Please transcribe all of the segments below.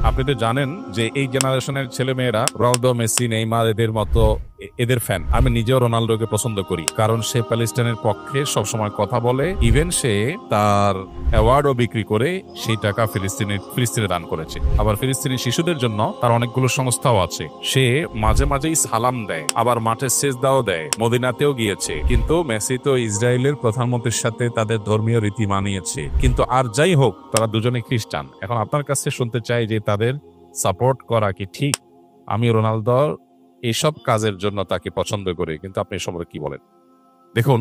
আপনি তো জানেন যে এই জেনারেশনের ছেলে মেয়েরা রোনালদো, মেসি, নেইমার এদের মতো এদের ফ্যান। আমি নিজেও রোনালদোকে পছন্দ করি, কারণ সে প্যালেস্টাইনের পক্ষে সবসময় কথা বলে। ইভেন সে তার অ্যাওয়ার্ডও বিক্রি করে সেই টাকা ফিলিস্তিনে দান করেছে। আবার ফিলিস্তিনি শিশুদের জন্য তার অনেকগুলো সংস্থাও আছে। সে মাঝে মাঝেই সালাম দেয়, আবার মাঠে সেজদাও দেয়, মদিনাতেও গিয়েছে। কিন্তু মেসি তো ইসরায়েলের প্রধানমন্ত্রীর সাথে তাদের ধর্মীয় রীতি মানিয়েছে। কিন্তু আর যাই হোক, তারা দুজনে খ্রিস্টান। এখন আপনার কাছে শুনতে চাই যে তাদের সাপোর্ট করা কি ঠিক? আমি রোনালদোর এইসব কাজের জন্য তাকে পছন্দ করি, কিন্তু আপনি এ সম্পর্কে কি বলেন? দেখুন,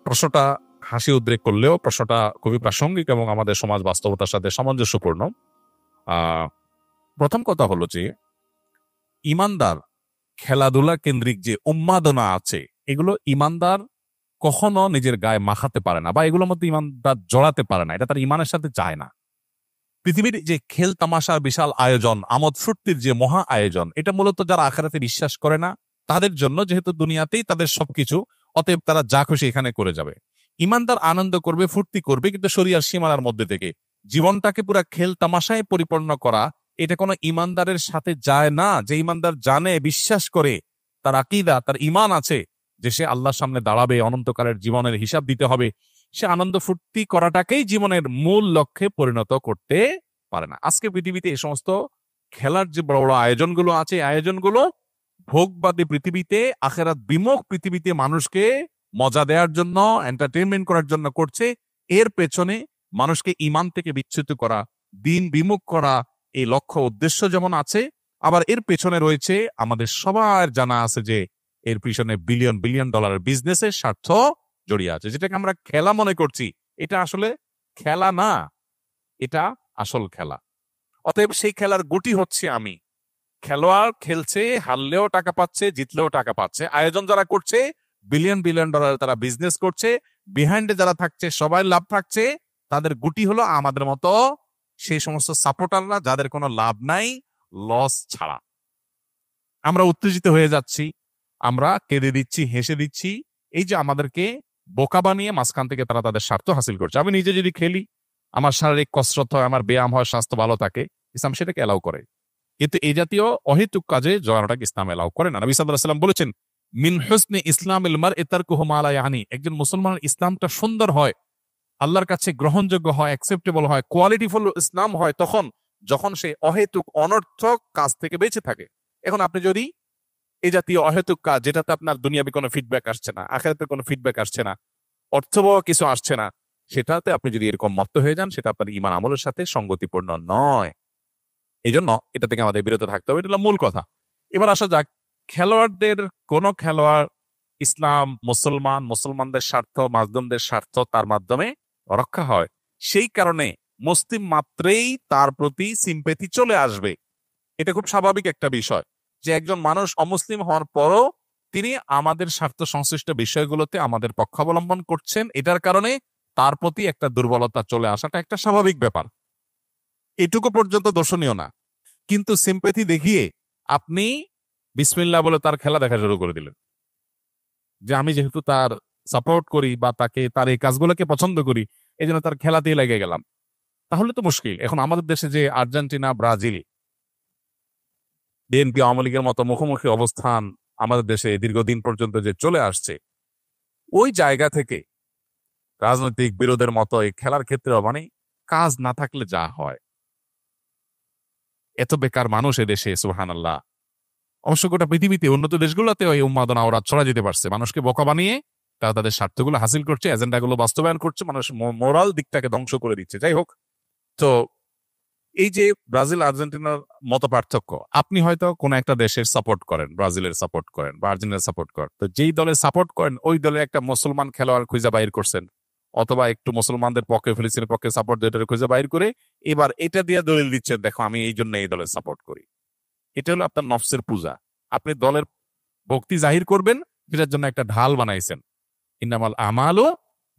প্রশ্নটা হাসি উদ্রেক করলেও প্রশ্নটা খুবই প্রাসঙ্গিক এবং আমাদের সমাজ বাস্তবতার সাথে সামঞ্জস্যপূর্ণ। প্রথম কথা হলো যে ইমানদার খেলাধুলা কেন্দ্রিক যে উন্মাদনা আছে, এগুলো ইমানদার কখনো নিজের গায়ে মাখাতে পারে না, বা এগুলোর মধ্যে ইমানদার জড়াতে পারে না। এটা তার ইমানের সাথে যায় না। পৃথিবীর যে খেল তামাশার বিশাল আয়োজন, আমোদ ফুর্তির যে মহা আয়োজন, এটা মূলত যারা আখিরাতে বিশ্বাস করে না তাদের জন্য, যেহেতু দুনিয়াতেই তাদের সবকিছু, অতএব তারা যা খুশি এখানে করে যাবে। ইমানদার আনন্দ করবে, ফুর্তি করবে, কিন্তু শরিয়ার সীমানার মধ্যে থেকে। জীবনটাকে পুরা খেল তামাশায় পরিপূর্ণ করা, এটা কোনো ইমানদারের সাথে যায় না। যে ইমানদার জানে, বিশ্বাস করে, তার আকীদা, তার ঈমান আছে যে সে আল্লাহর সামনে দাঁড়াবে, অনন্তকালের জীবনের হিসাব দিতে হবে, সে আনন্দ ফুর্তি করাটাকেই জীবনের মূল লক্ষ্যে পরিণত করতে পারে না। আজকে পৃথিবীতে এই সমস্ত খেলার যে বড় বড় আয়োজনগুলো আছে, আয়োজনগুলো ভোগবাদী পৃথিবীতে, আখিরাত বিমুখ পৃথিবীতে মানুষকে মজা দেওয়ার জন্য, এন্টারটেইনমেন্ট করার জন্য করছে। এর পেছনে মানুষকে ঈমান থেকে বিচ্যুত করা, দিন বিমুখ করা, এই লক্ষ্য উদ্দেশ্য যেমন আছে, আবার এর পেছনে রয়েছে, আমাদের সবার জানা আছে যে এর পিছনে বিলিয়ন বিলিয়ন ডলারের বিজনেসের স্বার্থ জড়িয়ে আছে। যেটাকে আমরা খেলা মনে করছি, এটা আসলে খেলা না, এটা আসল খেলা। অতএব সেই খেলার গুটি হচ্ছে আমি। খেলোয়াড় খেলছে, হারলেও টাকা পাচ্ছে, জিতলেও টাকা পাচ্ছে। আয়োজন যারা করছে, বিলিয়ন বিলিয়ন ডলার তারা বিজনেস করছে, বিহাইন্ডে যারা থাকছে সবাই লাভ থাকছে। তাদের গুটি হলো আমাদের মতো সেই সমস্ত সাপোর্টাররা যাদের কোনো লাভ নাই, লস ছাড়া। আমরা উত্তেজিত হয়ে যাচ্ছি, আমরা কেঁদে দিচ্ছি, হেসে দিচ্ছি। এই যে আমাদেরকে বোকা বানিয়ে মাঝখান থেকে তারা তাদের স্বার্থ হাসিল করছে। আমি নিজে যদি খেলি, আমার শারীরিক কসরত হয়, আমার ব্যায়াম হয়, স্বাস্থ্য ভালো থাকে, ইসলাম সেটাকে এলাও করে। কিন্তু এই জাতীয় অহেতুক কাজে জড়ানোটাকে ইসলাম এলাও করে না। নবী সাল্লাল্লাহু আলাইহি ওয়াসাল্লাম বলেছেন, মিন হুসনি ইসলামিল মারই তারকুহু মা লা ইয়ানি। একজন মুসলমানের ইসলামটা সুন্দর হয়, আল্লাহর কাছে গ্রহণযোগ্য হয়, অ্যাকসেপ্টেবল হয়, কোয়ালিটিফুল ইসলাম হয় যখন সে অহেতুক অনর্থক কাজ থেকে বেঁচে থাকে। এখন আপনি যদি এই জাতীয় অহেতুক কাজ, যেটাতে আপনার দুনিয়াবি কোনো ফিডব্যাক আসছে না, আখিরাতের কোনো ফিডব্যাক আসছে না, অর্থবহ কিছু আসছে না, সেটাতে আপনি যদি এরকম মত্ত হয়ে যান, সেটা আপনার ঈমান আমলের সাথে সঙ্গতিপূর্ণ নয়। এই জন্য এটা থেকে আমাদের বিরত থাকতে হবে। এটা হলো মূল কথা। এবার আসা যাক, খেলোয়াড়দের কোন খেলোয়াড় ইসলাম, মুসলমান, মুসলমানদের স্বার্থ, মাজলুমদের স্বার্থ তার মাধ্যমে রক্ষা হয়, সেই কারণে মুসলিম মাত্রেই তার প্রতি সিম্প্যাথি চলে আসবে। এটা খুব স্বাভাবিক একটা বিষয় যে একজন মানুষ অমুসলিম হওয়ার পরও তিনি আমাদের স্বার্থ সংশ্লিষ্ট বিষয়গুলোতে আমাদের পক্ষ অবলম্বন করছেন। এটার কারণে তার প্রতি একটা দুর্বলতা চলে আসাটা একটা স্বাভাবিক ব্যাপার, এটুকু পর্যন্ত দর্শনীয় না। কিন্তু সিম্প্যাথি দেখিয়ে আপনি বিসমিল্লাহ বলে তার খেলা দেখা শুরু করে দিলেন, যে আমি যেহেতু তার সাপোর্ট করি বা তাকে, তার এই কাজগুলোকে পছন্দ করি, এই জন্য তার খেলাতেই লেগে গেলাম। তাহলে তো মুশকিল। এখন আমাদের দেশে যে আর্জেন্টিনা, ব্রাজিল, বিএনপি, আওয়ামী লীগের মতো মুখোমুখি অবস্থান আমাদের দেশে দীর্ঘদিন পর্যন্ত যে চলে আসছে, ওই জায়গা থেকে রাজনৈতিক বিরোধের মতো এই খেলার ক্ষেত্রেও মানে কাজ না থাকলে যা হয়, এত বেকার মানুষ এদেশে, সুবহানাল্লাহ। অবশ্য গোটা পৃথিবীতে উন্নত দেশগুলোতেও এই উন্মাদনা ওরা ছড়া যেতে পারছে। মানুষকে বোকা বানিয়ে তারা তাদের স্বার্থগুলো হাসিল করছে, এজেন্ডাগুলো বাস্তবায়ন করছে, মানুষ মোরাল দিকটাকে ধ্বংস করে দিচ্ছে। যাই হোক, তো এই যে ব্রাজিল আর্জেন্টিনার মতো পার্থক্য, আপনি হয়তো কোন একটা দেশের সাপোর্ট করেন, ব্রাজিলের সাপোর্ট করেন বা আর্জেন্টিনার সাপোর্ট করেন, তো যেই দলের সাপোর্ট করেন ওই দলে একটা মুসলমান খেলোয়াড় খুঁজে বাইর করছেন, অথবা একটু মুসলমানদের পক্ষে, ফিলিস্তিনের পক্ষে সাপোর্ট যেটা খুঁজে বাইর করে এবার এটা দিয়ে দলিল দিচ্ছেন, দেখো আমি এই জন্য এই দলের সাপোর্ট করি। এটা হলো আপনার নফসের পূজা। আপনি দলের ভক্তি জাহির করবেন, সেটার জন্য একটা ঢাল বানাইছেন। ইন্নামাল আমালু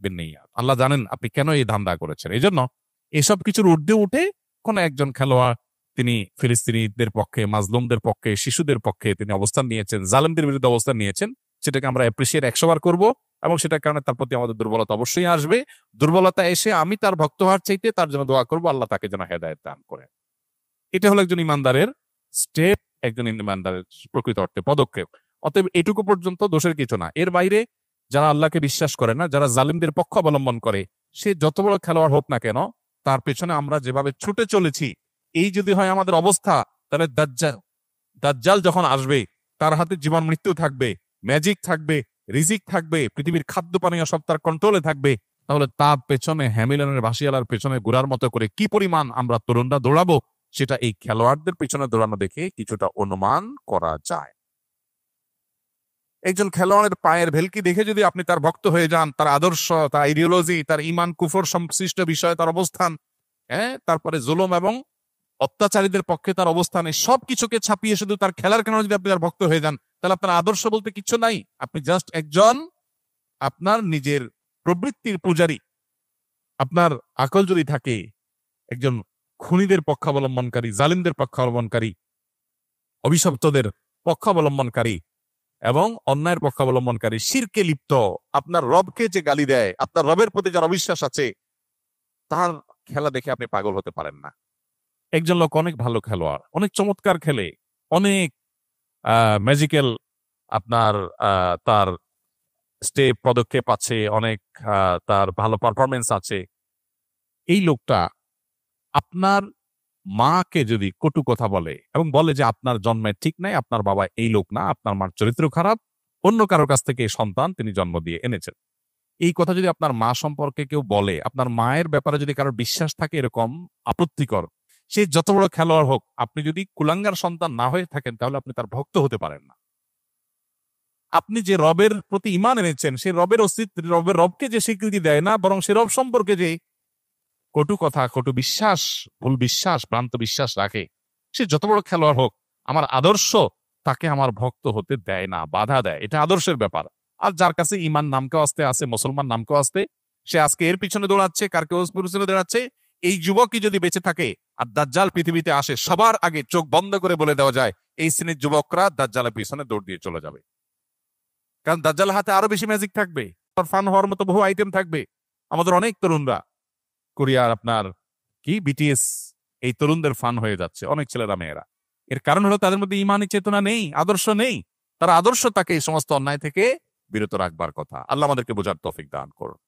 বিন্নিয়াত। আল্লাহ জানেন আপনি কেন এই ধান্দা করেছেন। এই জন্য এসব কিছুর ঊর্ধ্বে উঠে কোন একজন খেলোয়াড় তিনি ফিলিস্তিনিদের পক্ষে, মাজলুমদের পক্ষে, শিশুদের পক্ষে তিনি অবস্থান নিয়েছেন, জালেমদের বিরুদ্ধে অবস্থান নিয়েছেন, সেটাকে আমরা অ্যাপ্রিসিয়েট 100 বার করবো। এবং সেটার কারণে তার প্রতি আমাদের দুর্বলতা অবশ্যই আসবে। দুর্বলতা এসে আমি তার ভক্ত হওয়ার চাইতে তার জন্য দোয়া করবো, আল্লাহ তাকে যেন হেদায়েত দান করে। এটা হলো একজন ইমানদারের স্টেপ, একজন ইমানদারের প্রকৃত অর্থে পদক্ষেপ। অতএব এটুকু পর্যন্ত দোষের কিছু না। এর বাইরে যারা আল্লাহকে বিশ্বাস করে না, যারা জালিমদের পক্ষ অবলম্বন করে, সে যত বড় খেলোয়াড় হোক না কেন, তার পেছনে আমরা যেভাবে ছুটে চলেছি, এই যদি হয় আমাদের অবস্থা, তাহলে দাজ্জাল যখন আসবে, তার হাতে জীবন মৃত্যু থাকবে, ম্যাজিক থাকবে, রিজিক থাকবে, পৃথিবীর খাদ্য পানীয় সব তার কন্ট্রোলে থাকবে, তাহলে তার পেছনে হ্যামিলনের ভাসিয়ালার পেছনে ঘোরার মতো করে কি পরিমাণ আমরা তরুণরা দৌড়াবো, সেটা এই খেলোয়াড়দের পেছনে দৌড়ানো দেখে কিছুটা অনুমান করা যায়। একজন খেলোয়াড়ের পায়ের ভেলকি দেখে যদি আপনি তার ভক্ত হয়ে যান, তার আদর্শ, তার আইডিওলজি, তার ইমান কুফর সংশ্লিষ্ট বিষয়ে তার অবস্থান, তারপরে জুলুম এবং অত্যাচারীদের পক্ষে তার অবস্থানে সবকিছুকে ছাপিয়ে শুধু তার খেলার কারণে যদি আপনি তার ভক্ত হয়ে যান, তাহলে আপনার আদর্শ বলতে কিছু নাই। আপনি জাস্ট একজন আপনার নিজের প্রবৃত্তির পূজারী। আপনার আকল যদি থাকে, একজন খুনিদের পক্ষাবলম্বনকারী, জালিমদের পক্ষাবলম্বনকারী, অভিশপ্তদের পক্ষাবলম্বনকারী এবং অন্যায়ের পক্ষাবলম্বনকারী, শিরকে লিপ্ত, আপনার রবকে যে গালি দেয়, আপনার রবের প্রতি যার অবিশ্বাস আছে, তার খেলা দেখে আপনি পাগল হতে পারেন না। একজন লোক অনেক ভালো খেলোয়াড়, অনেক চমৎকার খেলে, অনেক ম্যাজিক্যাল আপনার তার স্টেপ পদক্ষেপ আছে, অনেক তার ভালো পারফরমেন্স আছে। এই লোকটা আপনার মাকে যদি কটু কথা বলে এবং বলে যে আপনার জন্মের ঠিক নাই, আপনার বাবা এই লোক না, আপনার মার চরিত্র খারাপ, অন্য কারোর কাছ থেকে এই সন্তান তিনি জন্ম দিয়ে এনেছেন, এই কথা যদি আপনার মা সম্পর্কে কেউ বলে, আপনার মায়ের ব্যাপারে যদি কারোর বিশ্বাস থাকে এরকম আপত্তিকর, সে যত বড় খেলোয়াড় হোক, আপনি যদি কুলাঙ্গার সন্তান না হয়ে থাকেন, তাহলে আপনি তার ভক্ত হতে পারেন না। আপনি যে রবের প্রতি ঈমান এনেছেন, সে রবের অস্তিত্ব, রবকে যে স্বীকৃতি দেয় না, বরং সে রব সম্পর্কে যে কটু কথা, কটু বিশ্বাস, ভুল বিশ্বাস, ভ্রান্ত বিশ্বাস রাখে, সে যত বড় খেলোয়াড় হোক, আমার আদর্শ তাকে আমার ভক্ত হতে দেয় না, বাধা দেয়। এটা আদর্শের ব্যাপার। আর যার কাছে ঈমান নামকেও আসতে আছে, মুসলমান নামকেও আসতে, সে আজকে এর পিছনে দৌড়াচ্ছে, কার কেউ পিছনে দৌড়াচ্ছে। এই যুবকই যদি বেঁচে থাকে আর দাজ্জাল পৃথিবীতে আসে, সবার আগে চোখ বন্ধ করে বলে দেওয়া যায়, এই শ্রেণীর যুবকরা দাজ্জালের পিছনে দৌড় দিয়ে চলে যাবে। কারণ দাজ্জাল হাতে আরো বেশি ম্যাজিক থাকবে, ফান হওয়ার মতো বহু আইটেম থাকবে। আমাদের অনেক তরুণরা কোরিয়ার আপনার কি বিটিএস, এই তরুণদের ফান হয়ে যাচ্ছে, অনেক ছেলেরা মেয়েরা। এর কারণ হলো তাদের মধ্যে ইমানি চেতনা নেই, আদর্শ নেই। তারা আদর্শ তাকে এই সমস্ত অন্যায় থেকে বিরত রাখবার কথা। আল্লাহ আমাদেরকে বোঝার তৌফিক দান করুন।